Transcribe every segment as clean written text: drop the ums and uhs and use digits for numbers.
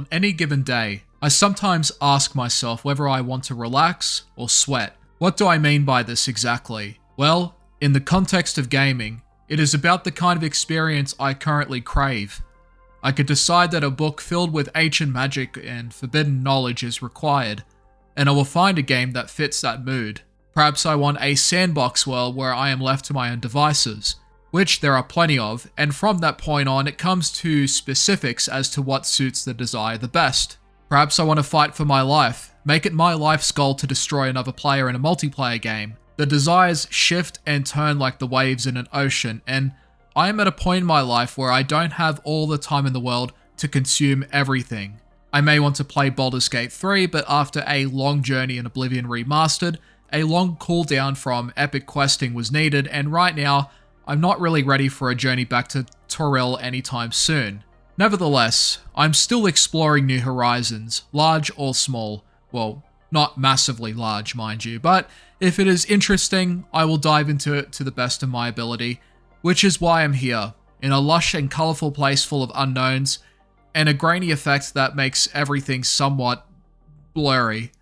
on any given day, I sometimes ask myself whether I want to relax or sweat. What do I mean by this exactly? Well, in the context of gaming, it is about the kind of experience I currently crave. I could decide that a book filled with ancient magic and forbidden knowledge is required, and I will find a game that fits that mood. Perhaps I want a sandbox world where I am left to my own devices, which there are plenty of, and from that point on it comes to specifics as to what suits the desire the best. Perhaps I want to fight for my life, make it my life's goal to destroy another player in a multiplayer game. The desires shift and turn like the waves in an ocean, and I am at a point in my life where I don't have all the time in the world to consume everything. I may want to play Baldur's Gate 3, but after a long journey in Oblivion Remastered, a long cooldown from epic questing was needed, and right now, I'm not really ready for a journey back to Toril anytime soon. Nevertheless, I'm still exploring new horizons, large or small. Well, not massively large, mind you, but if it is interesting, I will dive into it to the best of my ability, which is why I'm here, in a lush and colourful place full of unknowns, and a grainy effect that makes everything somewhat blurry.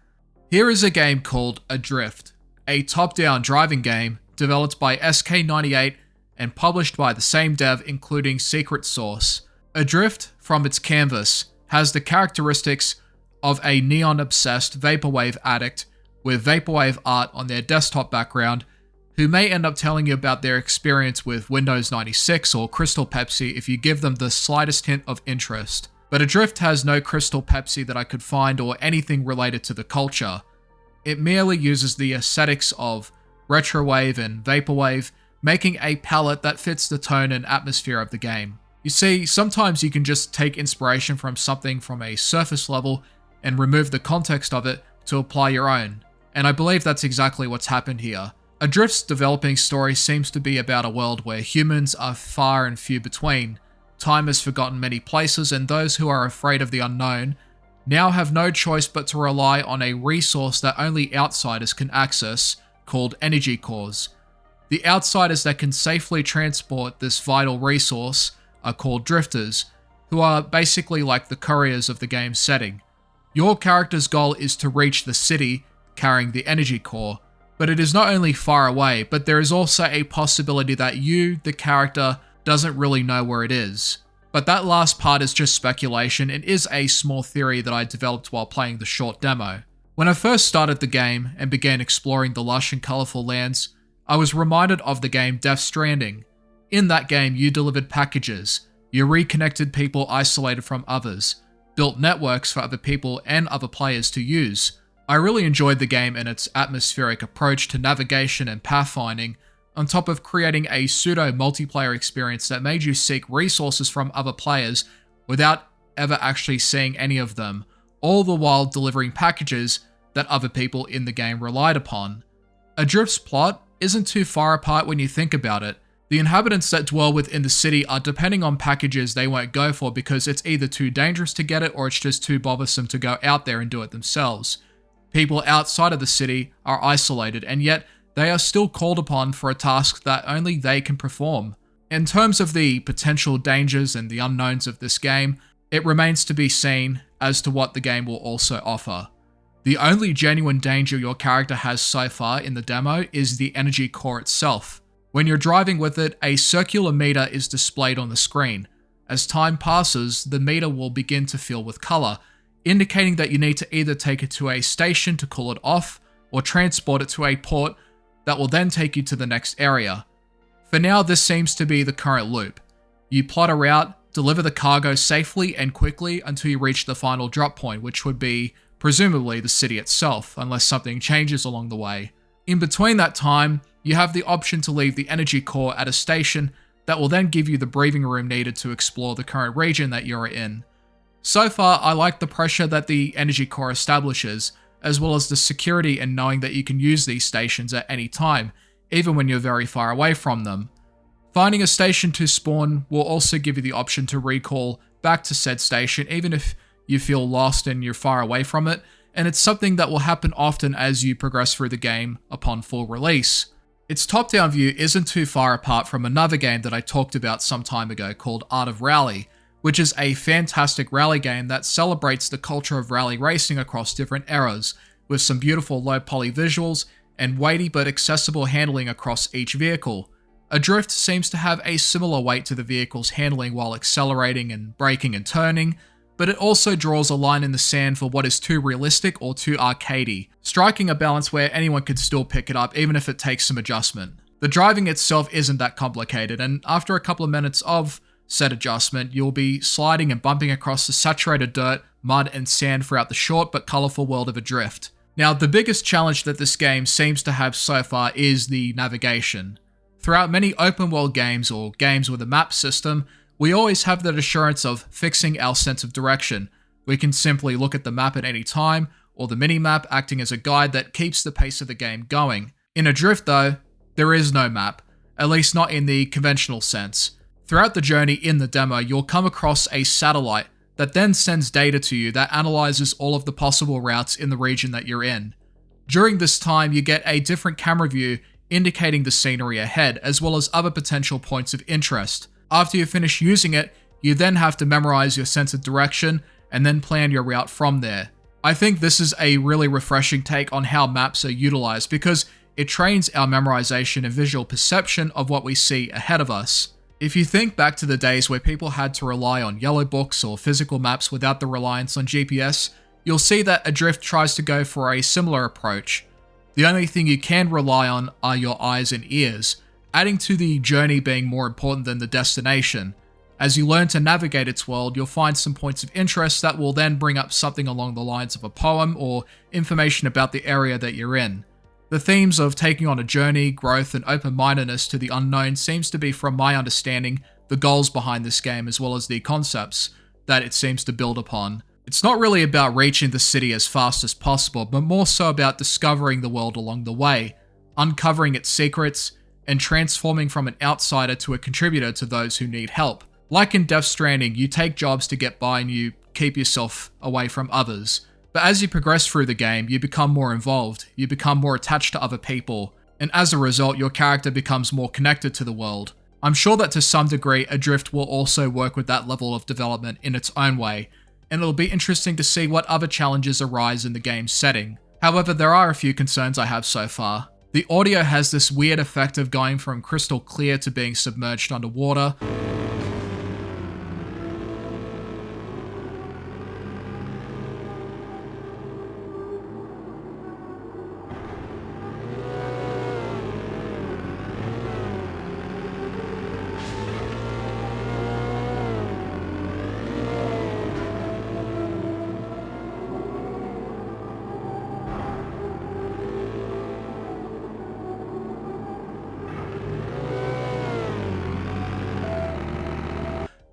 Here is a game called Adrift, a top-down driving game developed by SK98 and published by the same dev, including Secret Source. Adrift, from its canvas, has the characteristics of a neon-obsessed Vaporwave addict with Vaporwave art on their desktop background, who may end up telling you about their experience with Windows 96 or Crystal Pepsi if you give them the slightest hint of interest. But Adrift has no Crystal Pepsi that I could find or anything related to the culture. It merely uses the aesthetics of Retrowave and Vaporwave, making a palette that fits the tone and atmosphere of the game. You see, sometimes you can just take inspiration from something from a surface level and remove the context of it to apply your own, and I believe that's exactly what's happened here. Adrift's developing story seems to be about a world where humans are far and few between, time has forgotten many places, and those who are afraid of the unknown now have no choice but to rely on a resource that only outsiders can access, called energy cores. The outsiders that can safely transport this vital resource are called drifters, who are basically like the couriers of the game's setting. Your character's goal is to reach the city carrying the energy core, but it is not only far away, but there is also a possibility that you, the character, doesn't really know where it is. But that last part is just speculation and is a small theory that I developed while playing the short demo. When I first started the game and began exploring the lush and colourful lands, I was reminded of the game Death Stranding. In that game, you delivered packages, you reconnected people isolated from others, built networks for other people and other players to use. I really enjoyed the game and its atmospheric approach to navigation and pathfinding, on top of creating a pseudo-multiplayer experience that made you seek resources from other players without ever actually seeing any of them, all the while delivering packages that other people in the game relied upon. Adrift's plot isn't too far apart when you think about it. The inhabitants that dwell within the city are depending on packages they won't go for because it's either too dangerous to get it or it's just too bothersome to go out there and do it themselves. People outside of the city are isolated, and yet they are still called upon for a task that only they can perform. In terms of the potential dangers and the unknowns of this game, it remains to be seen as to what the game will also offer. The only genuine danger your character has so far in the demo is the energy core itself. When you're driving with it, a circular meter is displayed on the screen. As time passes, the meter will begin to fill with colour, indicating that you need to either take it to a station to cool it off, or transport it to a port that will then take you to the next area. For now, this seems to be the current loop. You plot a route, deliver the cargo safely and quickly until you reach the final drop point, which would be, presumably, the city itself, unless something changes along the way. In between that time, you have the option to leave the energy core at a station that will then give you the breathing room needed to explore the current region that you're in. So far, I like the pressure that the energy core establishes, as well as the security in knowing that you can use these stations at any time, even when you're very far away from them. Finding a station to spawn will also give you the option to recall back to said station, even if you feel lost and you're far away from it, and it's something that will happen often as you progress through the game upon full release. Its top-down view isn't too far apart from another game that I talked about some time ago called Art of Rally, which is a fantastic rally game that celebrates the culture of rally racing across different eras, with some beautiful low poly visuals and weighty but accessible handling across each vehicle. Adrift seems to have a similar weight to the vehicle's handling while accelerating and braking and turning, but it also draws a line in the sand for what is too realistic or too arcadey, striking a balance where anyone could still pick it up even if it takes some adjustment. The driving itself isn't that complicated, and after a couple of minutes of said adjustment, you'll be sliding and bumping across the saturated dirt, mud and sand throughout the short but colourful world of Adrift. Now, the biggest challenge that this game seems to have so far is the navigation. Throughout many open world games or games with a map system, we always have that assurance of fixing our sense of direction. We can simply look at the map at any time, or the mini-map acting as a guide that keeps the pace of the game going. In Adrift though, there is no map, at least not in the conventional sense. Throughout the journey in the demo, you'll come across a satellite that then sends data to you that analyzes all of the possible routes in the region that you're in. During this time, you get a different camera view indicating the scenery ahead, as well as other potential points of interest. After you finish using it, you then have to memorize your sense of direction and then plan your route from there. I think this is a really refreshing take on how maps are utilized because it trains our memorization and visual perception of what we see ahead of us. If you think back to the days where people had to rely on yellow books or physical maps without the reliance on GPS, you'll see that Adrift tries to go for a similar approach. The only thing you can rely on are your eyes and ears, adding to the journey being more important than the destination. As you learn to navigate its world, you'll find some points of interest that will then bring up something along the lines of a poem or information about the area that you're in. The themes of taking on a journey, growth, and open-mindedness to the unknown seems to be, from my understanding, the goals behind this game as well as the concepts that it seems to build upon. It's not really about reaching the city as fast as possible, but more so about discovering the world along the way, uncovering its secrets, and transforming from an outsider to a contributor to those who need help. Like in Death Stranding, you take jobs to get by and you keep yourself away from others. But as you progress through the game, you become more involved, you become more attached to other people, and as a result, your character becomes more connected to the world. I'm sure that to some degree, Adrift will also work with that level of development in its own way, and it'll be interesting to see what other challenges arise in the game's setting. However, there are a few concerns I have so far. The audio has this weird effect of going from crystal clear to being submerged underwater.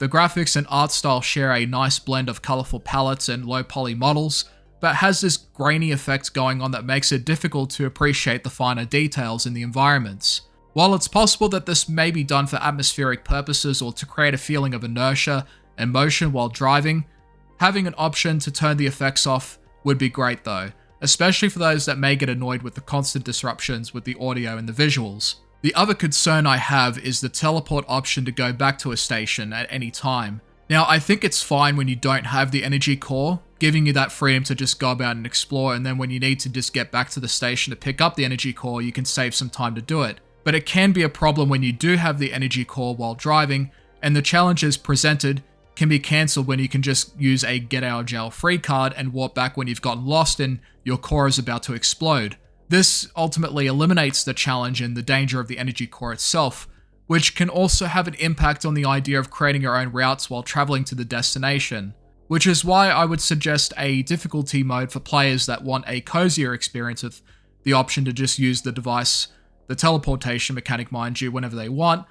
The graphics and art style share a nice blend of colourful palettes and low poly models, but has this grainy effect going on that makes it difficult to appreciate the finer details in the environments. While it's possible that this may be done for atmospheric purposes or to create a feeling of inertia and motion while driving, having an option to turn the effects off would be great though, especially for those that may get annoyed with the constant disruptions with the audio and the visuals. The other concern I have is the teleport option to go back to a station at any time. Now, I think it's fine when you don't have the energy core, giving you that freedom to just go about and explore, and then when you need to just get back to the station to pick up the energy core, you can save some time to do it. But it can be a problem when you do have the energy core while driving, and the challenges presented can be cancelled when you can just use a get out of jail free card and warp back when you've gotten lost and your core is about to explode. This ultimately eliminates the challenge and the danger of the energy core itself, which can also have an impact on the idea of creating your own routes while traveling to the destination, which is why I would suggest a difficulty mode for players that want a cozier experience with the option to just use the device, the teleportation mechanic mind you, whenever they want,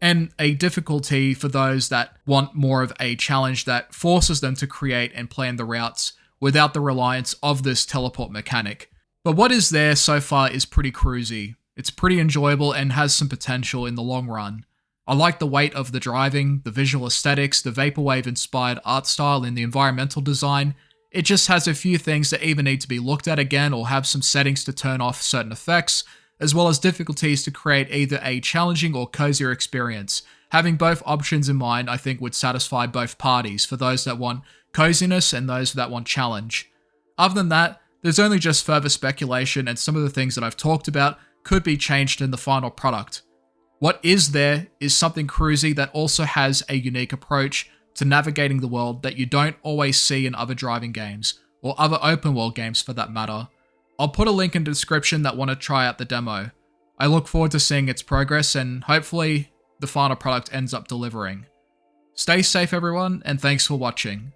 and a difficulty for those that want more of a challenge that forces them to create and plan the routes without the reliance of this teleport mechanic. But what is there so far is pretty cruisy. It's pretty enjoyable and has some potential in the long run. I like the weight of the driving, the visual aesthetics, the Vaporwave inspired art style and the environmental design. It just has a few things that either need to be looked at again or have some settings to turn off certain effects, as well as difficulties to create either a challenging or cozier experience, Having both options in mind, I think, would satisfy both parties, for those that want coziness and those that want challenge. Other than that, there's only just further speculation, and some of the things that I've talked about could be changed in the final product. What is there is something cruisy that also has a unique approach to navigating the world that you don't always see in other driving games, or other open world games for that matter. I'll put a link in the description that want to try out the demo. I look forward to seeing its progress, and hopefully the final product ends up delivering. Stay safe everyone, and thanks for watching.